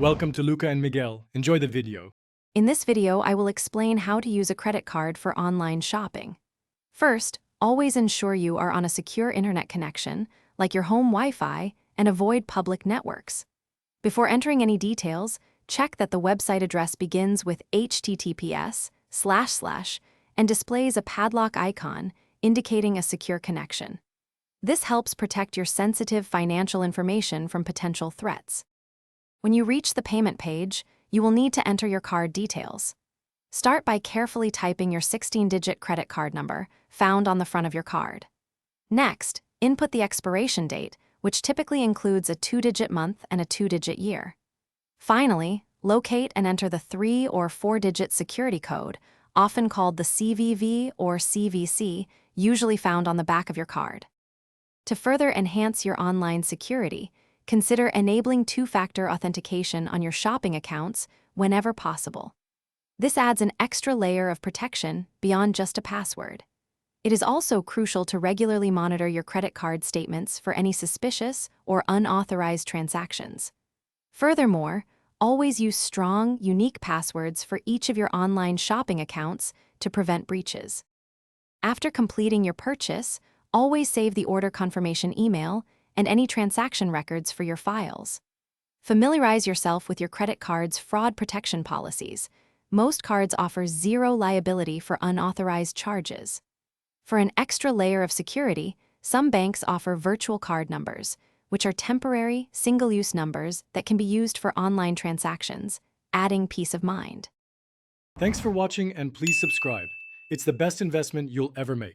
Welcome to Luca and Miguel. Enjoy the video. In this video, I will explain how to use a credit card for online shopping. First, always ensure you are on a secure internet connection, like your home Wi-Fi, and avoid public networks. Before entering any details, check that the website address begins with https:// and displays a padlock icon indicating a secure connection. This helps protect your sensitive financial information from potential threats. When you reach the payment page, you will need to enter your card details. Start by carefully typing your 16-digit credit card number found on the front of your card. Next, input the expiration date, which typically includes a 2-digit month and a 2-digit year. Finally, locate and enter the 3- or 4-digit security code, often called the CVV or CVC, usually found on the back of your card. To further enhance your online security, consider enabling two-factor authentication on your shopping accounts whenever possible. This adds an extra layer of protection beyond just a password. It is also crucial to regularly monitor your credit card statements for any suspicious or unauthorized transactions. Furthermore, always use strong, unique passwords for each of your online shopping accounts to prevent breaches. After completing your purchase, always save the order confirmation email and any transaction records for your files. Familiarize yourself with your credit card's fraud protection policies. Most cards offer zero liability for unauthorized charges. For an extra layer of security, some banks offer virtual card numbers, which are temporary, single-use numbers that can be used for online transactions, adding peace of mind. Thanks for watching and please subscribe. It's the best investment you'll ever make.